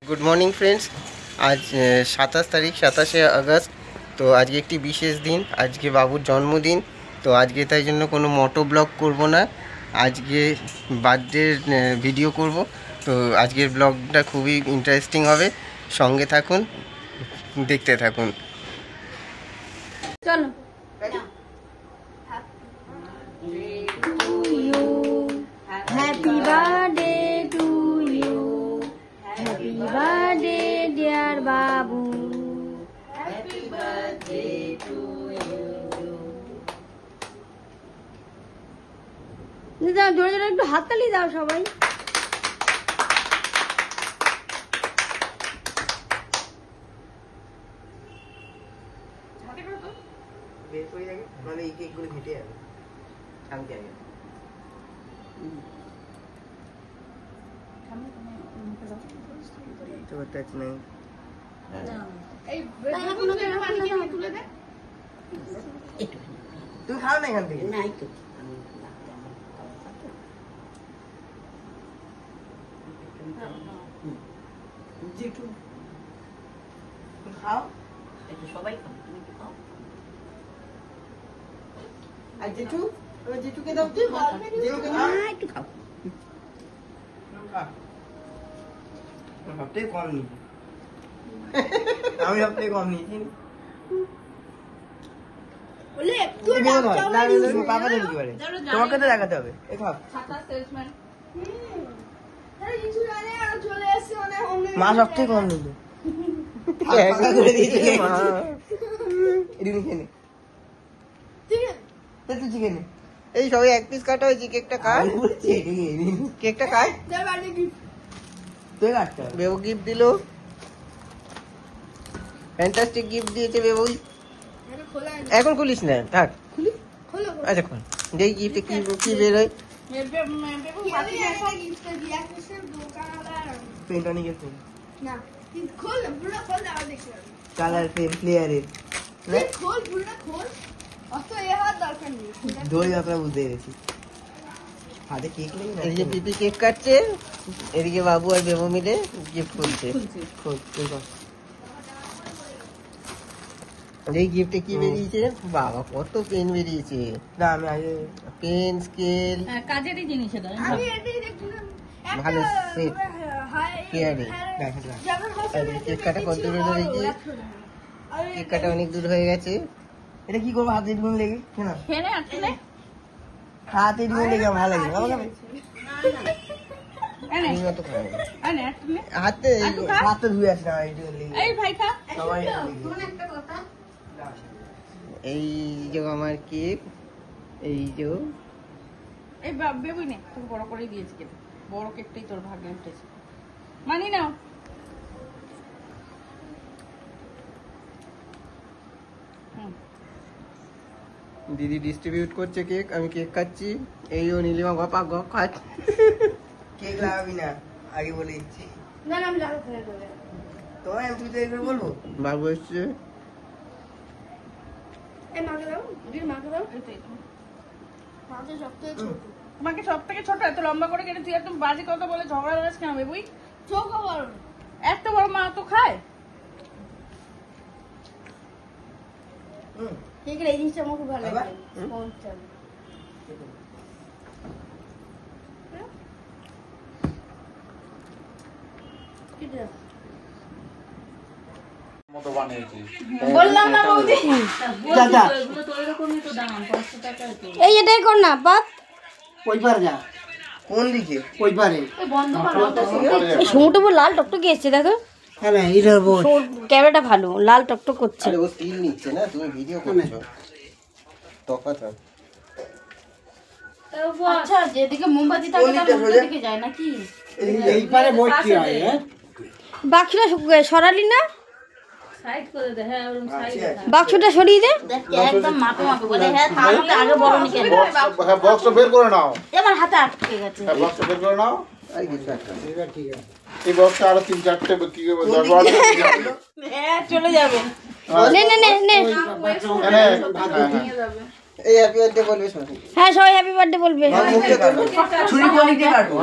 Good morning friends. आज 27 तारीख 27 August. তো আজকে একটি বিশেষ দিন, আজকে বাবুর জন্মদিন। তো আজকে তাই জন্য কোনো মোটো ব্লগ করব না, আজকে বার্থডে ভিডিও করব। তো আজকের ব্লগটা খুবই ইন্টারেস্টিং হবে, সঙ্গে থাকুন, দেখতে থাকুন। চলো। Happy birthday to you. Happy birthday dear Babu. Happy birthday to you. দাও, জোরে জোরে একটু হাততালি দাও সবাই। বের করে যাবে মানে এই কেকগুলো ঘেটে যাবে সামনে যাবে। তো টাচ নাই, তুমি খাও না এখান থেকে। নাই তো খাও, একটু সবাই খাও, তুমি একটু খাও। আর জেঠু, জেঠুকে দাও, জেঠুকে দাও, একটু খাও। সবটাই কম নিয়েছি আমি, সবটাই কম নিয়েছি। তোমাকে তো দেখাতে হবে। মা সবটাই কম নিল, এই সবাই এক পিস কাটা হয়েছে। কেকটা কাট, কেকটা কাট। বেবু গিফট দিল, ফ্যান্টাস্টিক গিফট দিয়েছে বেবু। এখন খুলিস না, থাক। আচ্ছা খোল, যেই গিফটে কি কি বেরোয়। কালার পেন প্লেয়ারের দই আপনারা বুঝতে পেরেছি। হাতে কেক নেই, এদিকে পিপি কেক কাটছে, এদিকে বাবু আর বেবু মিলে গিফট করছে। এই গিফটে কি বেরিয়েছে বাবা, কত পেন বেরিয়েছে। না আমি আগে পেন, স্কেল, কাজেরই জিনিস এটা। ভালো সেট কেয়ারে। কেক কাটা কত দূর হয়েছে, কেক কাটা অনেক দূর হয়ে গেছে। এটা কি করবো, হাতে ডিম লেগে হাতে ডিম লেগে ভালো লাগে হাতে, হাতে ধুয়ে আসে না সবাই। এই যে আমার কেক, এই যে এই বেবুই নে, তোকে বড় করেই দিয়েছি কেটে। বড় কেকটাই তোর ভাগ্যে উঠেছে, মানি নাও। দিদি ডিস্ট্রিবিউট করছে কেক, আমি কেক খাচ্ছি। এই ও নীলিমা গপা গপ খাচ্ছে। কেক লাগাবি না আগে বলে দিচ্ছি। না না আমি লাগাতে দেব তোমায়, আমি তুই তো একবার বলবো। বাবু এসছে, এই মাকে দাও, দিদি মাকে দাও। এটাই মাকে সবথেকে ছোট, তোমাকে সবথেকে ছোট। এত লম্বা করে কেটে তুই একদম বাজে কথা বলে ঝগড়া লাগাস কেন বেবুই? চোখ বড়, এত বড় মা তো খায়। ঠিক আছে, এই জিনিসটা আমার খুব ভালো লাগে। বললাম না বৌদি, এই এটাই কর না বাপ। ওই পারে যা, কোন দিকে? ওই পারে সমুদ্র লাল টকটকে এসছে, দেখো। ক্যামেরাটা ভালো, লাল টকটক করছে। ও স্টিল নিচ্ছে না, তুমি ভিডিও করছো তফাৎ। আচ্ছা, যেদিকে মোমবাতি থাকে তার উল্টো দিকে যায় নাকি? এই পারে বই কি হয়? বাক্সটা সরালি না, সাইড করে দে। হ্যাঁ, ওরকম সাইড দে, বাক্সটা সরিয়ে দে। একদম মাপে মাপে বলে। হ্যাঁ, আমাকে আগে বড় নিকে হ্যাঁ, বক্সটা বের করে নাও। এবার হাতে আটকে গেছে। হ্যাঁ, বক্সটা বের করে নাও। এই কিছু একটা ঠিক আছে। এই বক্সটা আরো 3-4টে কি করবে, 10-12 হ্যাঁ, চলে যাবে। নে নে নে নে, এই হ্যাপি বার্থডে বলবে সবাই। হ্যাঁ, সবাই হ্যাপি বার্থডে বলবে। ছুরি বলি দিয়ে কাটবো।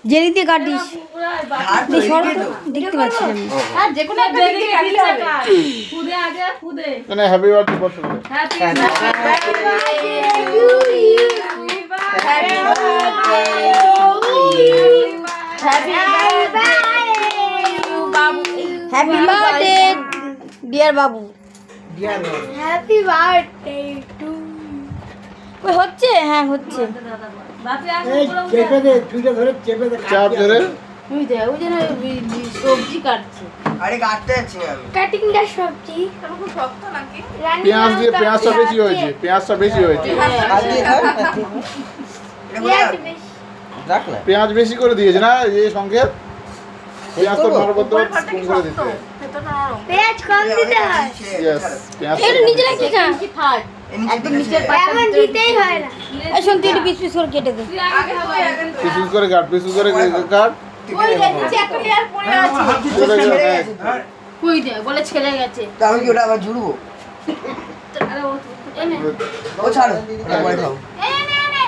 জেলি দিয়ে কাটিস এই সরো তো, দেখতে পাচ্ছি আমি আর যে কোনো একটা দিকে কাটলে হবে খুদে আগে খুদে না হ্যাপি বার্থডে বর্ষ happy happy birthday dear Babu happy birthday to ওই হচ্ছে হ্যাঁ হচ্ছে চাপ ধরে ওই যে না সবজি কাটছে কাটিংটা সবজি খুব শক্ত নাকি পেঁয়াজ দিয়ে পেঁয়াজটা বেশি হয়েছে পেঁয়াজটা বেশি হয়েছে হাত দিয়ে ধর, হাত দিয়ে ধর। রাখ না পেঁয়াজ বেশি করে দিয়েছে না এই সংকেত পেঁয়াজ তো করবো? নরবদ্ধ উপরের পাটটা কম কি করে শক্ত দিতে ভেতরটা নরম পেঁয়াজ কম দিতে হয় ইয়েস পেঁয়াজ এটা নিজে রাখি খা কি থার্ড একদম নিচের পাটটা এমন দিতেই হয় না এই শোন তুই একটু পিস পিস করে কেটে দে পিসুস করে কাট পিসুস করে কাট ওই নিচে একটা লেয়ার পড়ে আছে কই দে বলে ছেড়ে গেছে আমি কি ওটা আবার জুড়বো আরে ও এনে ও ছাড়ো ওটা পরে খাও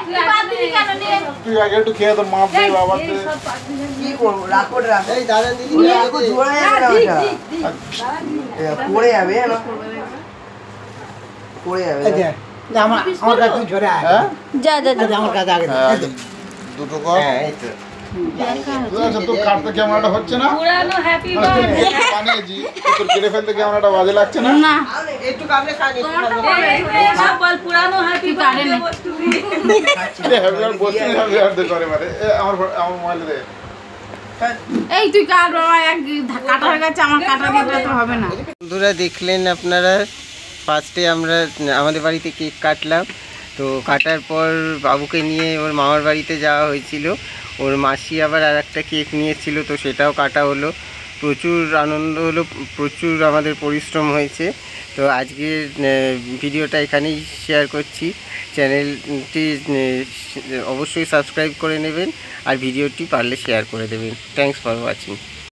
তুই বাদ দিবি কেন নিয়ে তুই আগে একটু খেয়ে তোর মা দিয়ে বাবা দিয়ে সব পাট দিয়ে কি করবো রাখো ওটা রাখো এই দাদা দিদি রাখো জোড়া যাবে না ওটা পড়ে যাবে জানো পড়ে যাবে হ্যাঁ যা যা যা হ্যাঁ, দুটো কর হ্যাঁ এই তো আচ্ছা তোর কাটতে ক্যামেরাটা হচ্ছে না পুরানো হ্যাপি বানিয়েছি তোর কেটে ফেলতে ক্যামেরাটা বাজে লাগছে না না একটু কামড়ে খানি বল পুরানো হ্যাপি বার্থডে বসে হ্যাপি বার্থডে করে মানে আমার মোবাইলে দে এই তুই কাট বাবা এক কাটা হয়ে গেছে আমার কাটা দিতে তো হবে না বন্ধুরা দেখলেন আপনারা ফার্স্টে আমরা আমাদের বাড়িতে কেক কাটলাম তো কাটার পর বাবুকে নিয়ে ওর মামার বাড়িতে যাওয়া হয়েছিল ওর মাসি আবার আর একটা কেক নিয়েছিল তো সেটাও কাটা হলো প্রচুর আনন্দ হলো প্রচুর আমাদের পরিশ্রম হয়েছে তো আজকের ভিডিওটা এখানেই শেয়ার করছি চ্যানেলটি অবশ্যই সাবস্ক্রাইব করে নেবেন আর ভিডিওটি পারলে শেয়ার করে দেবেন থ্যাঙ্কস ফর ওয়াচিং